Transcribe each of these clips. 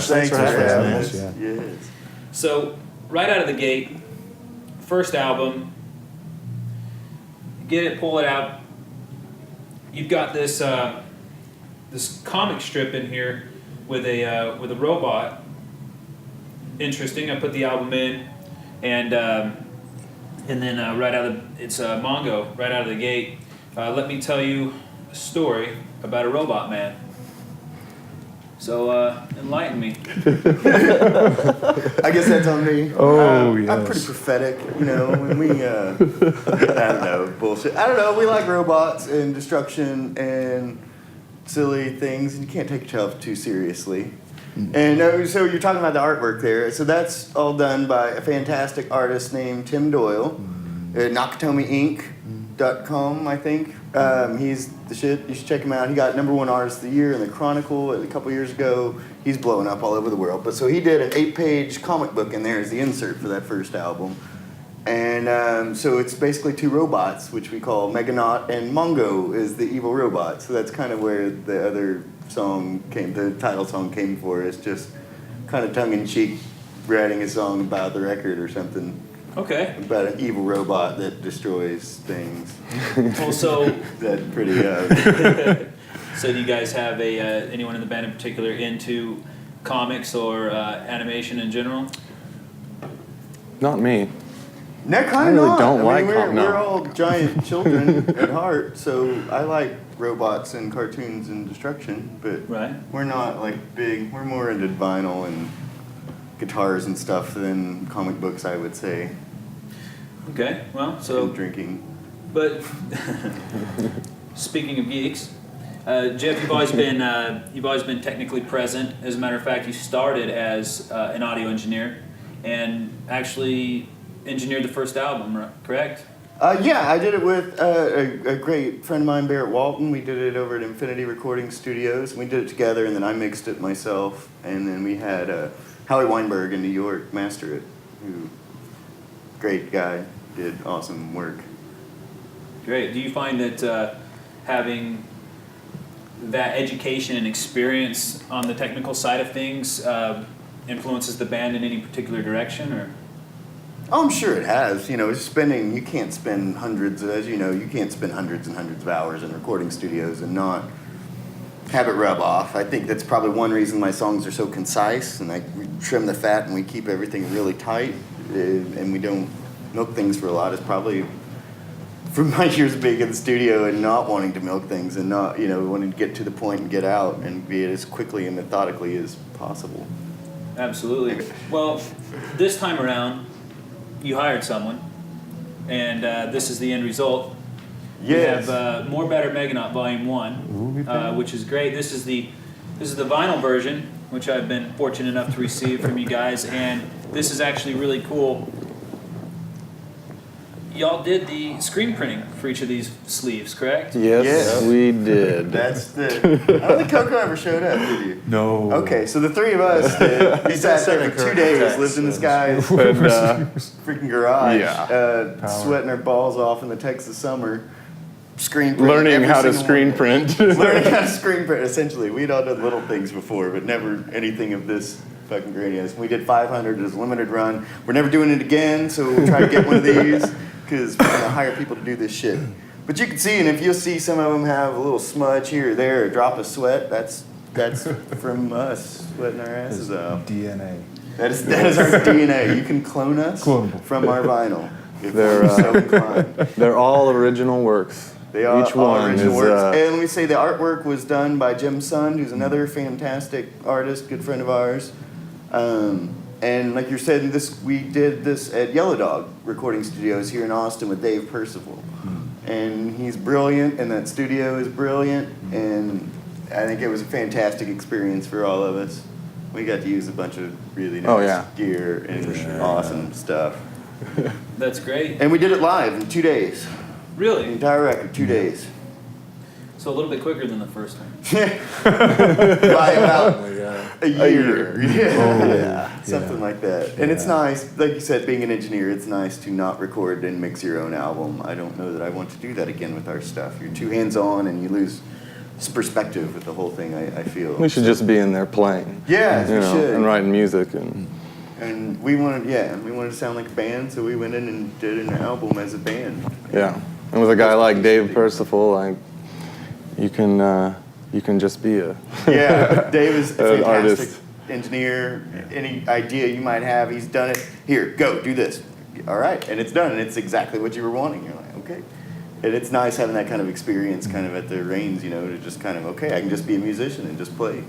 much. Thanks for having us. Yeah. Yes. So, right out of the gate, first album, get it, pull it out. You've got this this comic strip in here with a robot. Interesting. I put the album in, and then right out of it's Mongo right out of the gate. Let me tell you a story about a robot man. So enlighten me. I guess that's on me. Oh, yes. I'm pretty prophetic, you know. When we, I don't know, bullshit. I don't know. We like robots and destruction and silly things, and you can't take yourself too seriously. And so you're talking about the artwork there. So that's all done by a fantastic artist named Tim Doyle at NakatomiInc.com, I think. He's the shit. You should check him out. He got #1 Artist of the Year in the Chronicle a couple years ago. He's blowing up all over the world. But so he did an 8-page comic book in there as the insert for that first album. And so it's basically 2 robots, which we call Meganaut, and Mongo is the evil robot. So that's kind of where the other song came, the title song came for. It's just kind of tongue-in-cheek writing a song about the record or something. Okay. About an evil robot that destroys things. Well, so That's pretty. So do you guys have anyone in the band in particular into comics or animation in general? Not me. No, kind I of really not. don't like we're all giant children at heart, so I like robots and cartoons and destruction, but Right. we're not like big. We're more into vinyl and guitars and stuff than comic books, I would say. Okay. Well, so And drinking. but speaking of geeks, Jeff, you've always been technically present. As a matter of fact, you started as an audio engineer and actually engineered the first album, correct? Yeah, I did it with a great friend of mine, Barrett Walton. We did it over at Infinity Recording Studios. We did it together, and then I mixed it myself. And then we had Howie Weinberg in New York master it, who, great guy, did awesome work. Great. Do you find that having that education and experience on the technical side of things influences the band in any particular direction, or? Oh, I'm sure it has. You know, you can't spend hundreds, as you know, you can't spend hundreds and hundreds of hours in recording studios and not have it rub off. I think that's probably one reason my songs are so concise, and we trim the fat and we keep everything really tight, and we don't milk things for a lot. It's probably from my years of being in the studio and not wanting to milk things and not, you know, wanting to get to the point and get out and be it as quickly and methodically as possible. Absolutely. Well, this time around, you hired someone, and this is the end result. Yes. We have More Better Meganaut Volume 1, which is great. This is the vinyl version, which I've been fortunate enough to receive from you guys, and this is actually really cool. Y'all did the screen printing for each of these sleeves, correct? Yes, we did. That's I don't think Coco ever showed up, did you? No. Okay, so the 3 of us did. We sat there for 2 days, lived in this guy's freaking garage, sweating our balls off in the Texas summer, screen printing. Learning how to screen print. Learning how to screen print, essentially. We'd all done little things before, but never anything of this fucking greatness. We did 500 as a limited run. We're never doing it again, so we'll try to get one of these, because we're going to hire people to do this shit. But you can see, and if you'll see some of them have a little smudge here or there, a drop of sweat, that's from us sweating our asses off. DNA. That is our DNA. You can clone us from our vinyl if They're, we're so inclined. They're all original works. They are Each all one original is, works. And let me say the artwork was done by Jim Sund, who's another fantastic artist, good friend of ours. And like you said, we did this at Yellow Dog Recording Studios here in Austin with Dave Percival. And he's brilliant, and that studio is brilliant, and I think it was a fantastic experience for all of us. We got to use a bunch of really nice gear and awesome stuff. That's great. And we did it live in 2 days. Really? The entire record, 2 days. So a little bit quicker than the first time. By about a year. Yeah. Something like that. And it's nice, like you said, being an engineer, it's nice to not record and mix your own album. I don't know that I want to do that again with our stuff. You're too hands-on and you lose perspective with the whole thing. I feel We should just be in there playing. Yeah, you we know, should. and writing music and. And we wanted to sound like a band, so we went in and did an album as a band. Yeah, and with a guy like Dave Percival, like you can just be a Yeah, Dave is a fantastic artist. engineer. Any idea you might have, he's done it. Here, go do this. All right, and it's done, and it's exactly what you were wanting. You're like, okay. And it's nice having that kind of experience, kind of at the reins, to just kind of I can just be a musician and just play.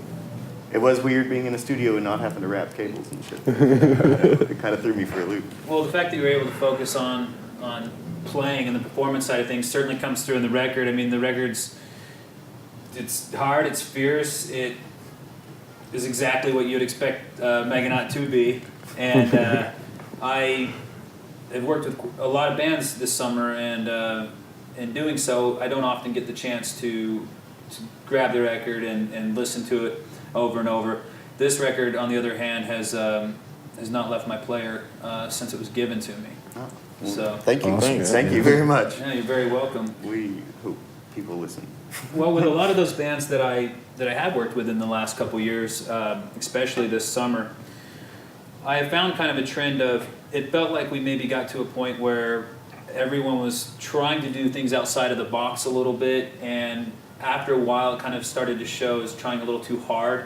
It was weird being in a studio and not having to wrap cables and shit. It kind of threw me for a loop. Well, the fact that you were able to focus on playing and the performance side of things certainly comes through in the record. I mean, the record's, it's hard, it's fierce, it is exactly what you'd expect Meganaut to be. And I have worked with a lot of bands this summer, and in doing so, I don't often get the chance to grab the record and listen to it over and over. This record, on the other hand, has not left my player since it was given to me. Oh, So thank you, Awesome. thank you very much. yeah, you're very welcome. We hope people listen. Well, with a lot of those bands that I have worked with in the last couple years, especially this summer, I have found kind of a trend of, it felt like we maybe got to a point where everyone was trying to do things outside of the box a little bit, and after a while it kind of started to show as trying a little too hard.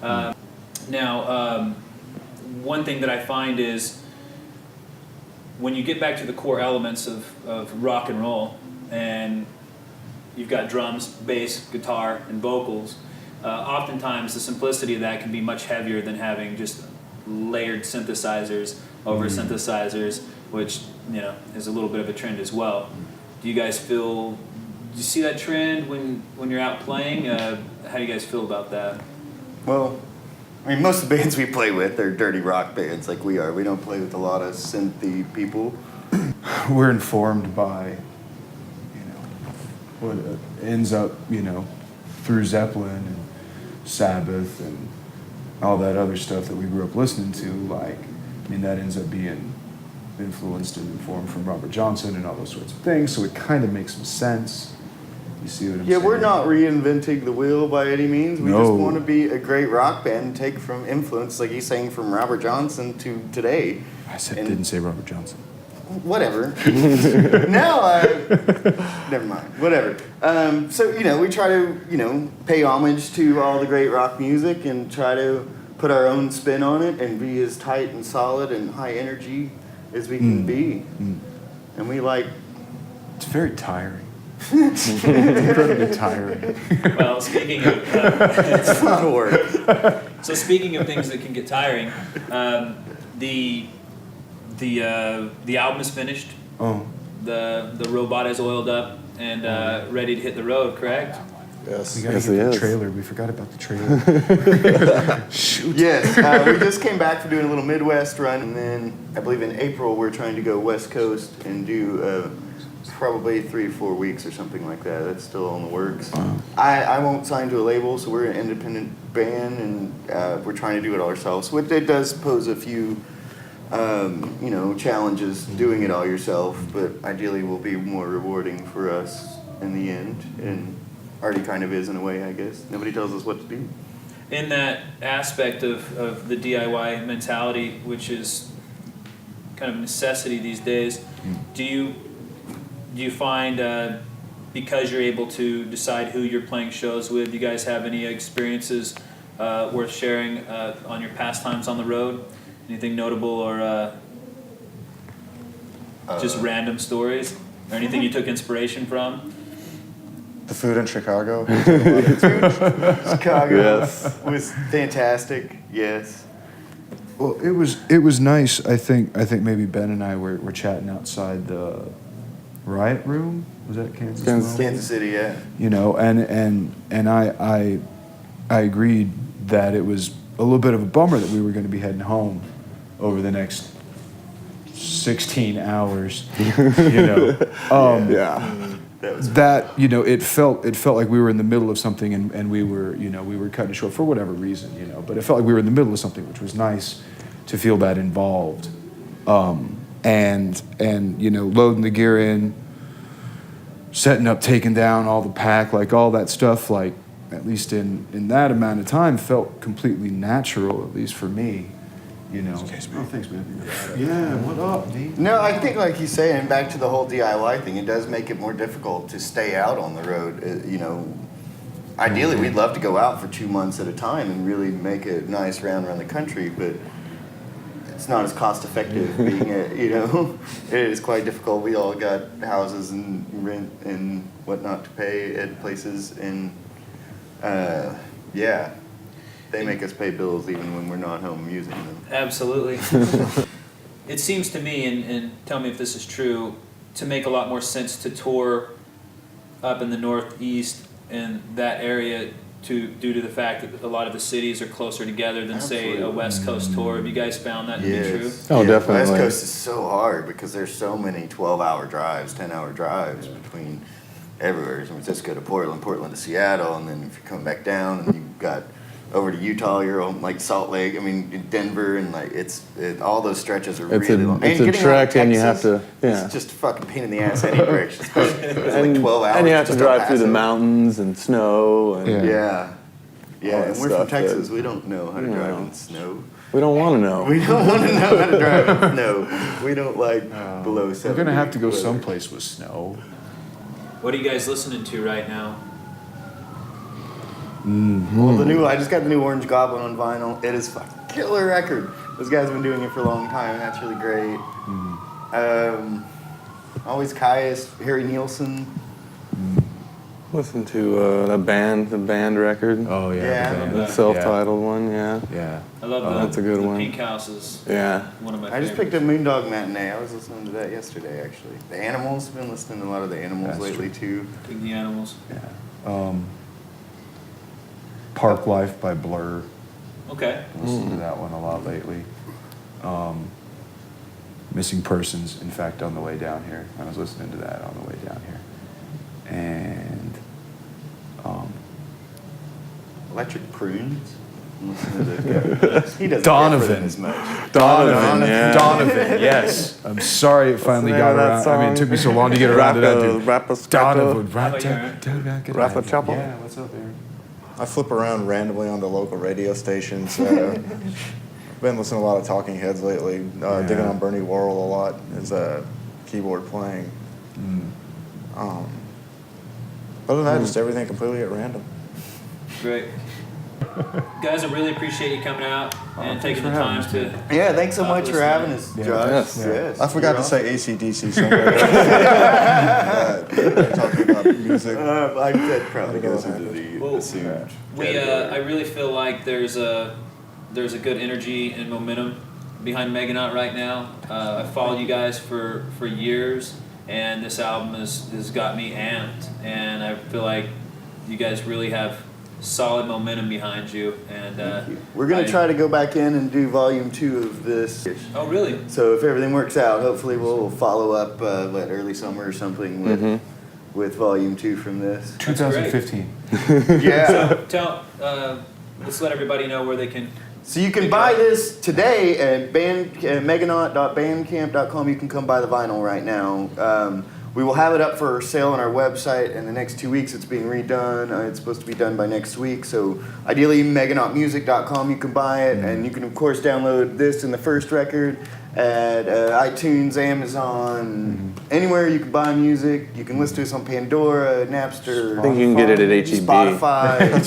Now, one thing that I find is when you get back to the core elements of rock and roll, and you've got drums, bass, guitar, and vocals, oftentimes the simplicity of that can be much heavier than having just layered synthesizers over synthesizers, which is a little bit of a trend as well. Do you guys feel? Do you see that trend when you're out playing? How do you guys feel about that? Well, I mean, most of the bands we play with are dirty rock bands like we are. We don't play with a lot of synthy people. We're informed by, what ends up, through Zeppelin and Sabbath and all that other stuff that we grew up listening to. That ends up being influenced and informed from Robert Johnson and all those sorts of things. So it kind of makes some sense. You see what I'm saying? Yeah, we're not reinventing the wheel by any means. We just want to be a great rock band and take from influence, like he's saying, from Robert Johnson to today. Didn't say Robert Johnson. Whatever. Never mind. Whatever. So, we try to, pay homage to all the great rock music and try to put our own spin on it and be as tight and solid and high energy as we can be. And we It's very tiring. It's incredibly tiring. Well, speaking of it's not work. so speaking of things that can get tiring, the album is finished. Oh. The robot is oiled up and ready to hit the road. Correct? Yes, We gotta yes, get he the is. trailer. We forgot about the trailer. Shoot. Yes, we just came back from doing a little Midwest run, and then I believe in April we're trying to go West Coast and do probably 3 or 4 weeks or something like that. That's still on the works. Wow. I won't sign to a label, so we're an independent band, and we're trying to do it all ourselves. Which it does pose a few, challenges doing it all yourself, but ideally will be more rewarding for us in the end, and already kind of is in a way, I guess. Nobody tells us what to do. In that aspect of the DIY mentality, which is kind of a necessity these days, do you find because you're able to decide who you're playing shows with, do you guys have any experiences worth sharing on your pastimes on the road? Anything notable or just random stories? Or anything you took inspiration from? The food in Chicago. Chicago Yes. was fantastic. Yes. Well, it was nice. I think maybe Ben and I were chatting outside the Riot Room. Was that Kansas? Kansas City, yeah. And I agreed that it was a little bit of a bummer that we were going to be heading home over the next 16 hours. Yeah. It felt like we were in the middle of something, and we were cutting it short for whatever reason, but it felt like we were in the middle of something, which was nice to feel that involved, and loading the gear in, setting up, taking down all the pack, like all that stuff, like at least in that amount of time, felt completely natural, at least for me. You know. Oh, thanks, man. Yeah, what up, D? No, I think like he's saying, back to the whole DIY thing, it does make it more difficult to stay out on the road. You know, ideally, we'd love to go out for 2 months at a time and really make a nice round around the country, but it's not as cost effective being you know, it is quite difficult. We all got houses and rent and whatnot to pay at places, and yeah, they make us pay bills even when we're not home using them. Absolutely. It seems to me, and tell me if this is true, to make a lot more sense to tour up in the Northeast and that area due to the fact that a lot of the cities are closer together than, say, a West Coast tour. Have you guys found that to be true? Oh, yeah, definitely. West Coast is so hard because there's so many 12-hour drives, 10-hour drives between everywhere. San Francisco to Portland, Portland to Seattle, and then if you come back down and you've got over to Utah, you're on like Salt Lake. I mean, Denver, and like all those stretches are really long. It's a trek, and you have to. Yeah. It's just a fucking pain in the ass any direction. It's like 12 hours. And you have to just drive through the Paso. mountains and snow. And Yeah. All And that we're from stuff Texas. We don't know how to drive in snow. We don't want to know. We don't want to know how to drive in snow. We don't like below 70. We're gonna have to go weather. someplace with snow. What are you guys listening to right now? Well, I just got the new Orange Goblin on vinyl. It is a fucking killer record. Those guys have been doing it for a long time. That's really great. Always Caius, Harry Nielsen. Listen to the band record. Oh yeah. Yeah, I the remember The that. self-titled one, yeah. Yeah. I love that's a good the one. Pink Houses. Yeah. One of my I just favorites. picked up Moondog Matinee. I was listening to that yesterday, actually. The Animals. Been listening to a lot of the Animals That's lately, too. Dig the Animals. Yeah. Park Life by Blur. Okay. Listened to that one a lot lately. Missing Persons, in fact, on the way down here. I was listening to that on the way down here. And Electric Prunes. I'm listening to those guys. He doesn't Donovan. get as much. Donovan, yeah. Donovan, yes. I'm sorry it finally What's the got name of around. that I mean, it song? took me so long to get around to that dude. Donovan. How about you, Aaron? Rafa Chapel? Yeah, what's up, Aaron? I flip around randomly onto local radio stations. Been listening to a lot of Talking Heads lately. Digging on Bernie Worrell a lot as a keyboard playing. Other than that, just everything completely at random. Great. Guys, I really appreciate you coming out and taking the time to. Yeah, thanks so talk much to for us having tonight. us, Yeah. Josh. Yes. Yes. I forgot You're to say AC/DC somewhere. Talking about music. I that probably Gotta go goes into with the assumed. I really feel like there's a good energy and momentum behind Meganaut right now. I've followed you guys for years, and this album has got me amped, and I feel like you guys really have solid momentum behind you. And We're going to try to go back in and do volume 2 of this. Oh, really? So if everything works out, hopefully we'll follow up early summer or something with volume 2 from this. 2015. Yeah. So tell, let's let everybody know where they can. So you can buy this today at meganaut.bandcamp.com. You can come buy the vinyl right now. We will have it up for sale on our website in the next 2 weeks. It's being redone. It's supposed to be done by next week. So ideally, meganautmusic.com, you can buy it. And you can, of course, download this and the first record at iTunes, Amazon, anywhere you can buy music. You can listen to us on Pandora, Napster. I think you can get it at HEB. Spotify.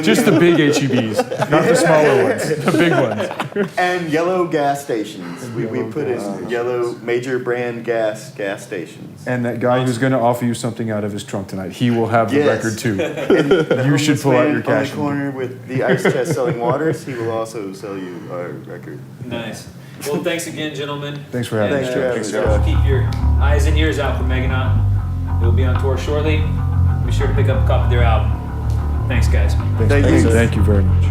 Just the big HEBs, not the smaller ones, the big ones. And yellow gas stations. We put in yellow major brand gas stations. And that guy who's going to offer you something out of his trunk tonight, he will have the Yes. record too. The You should homeless pull out man your cash. on the corner with the ice chest selling waters. He will also sell you our record. Nice. Well, thanks again, gentlemen. Thanks for having Thanks for having us, Just Josh. keep your eyes and ears out for Meganaut. It will be on tour shortly. Be sure to pick up a copy of their album. Thanks, guys. Thank you. Thank you very much.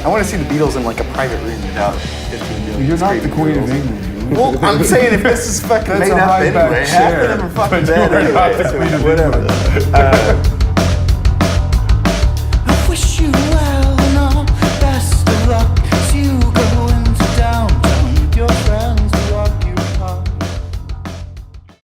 I want to see the Beatles in like a private room without 15 million. You're not the screaming Queen of girls. England, dude. Well, I'm saying if this is fucking That's made a up high back anyway, half chair, of them are fucking but you dead are not anyway, the so Queen of whatever.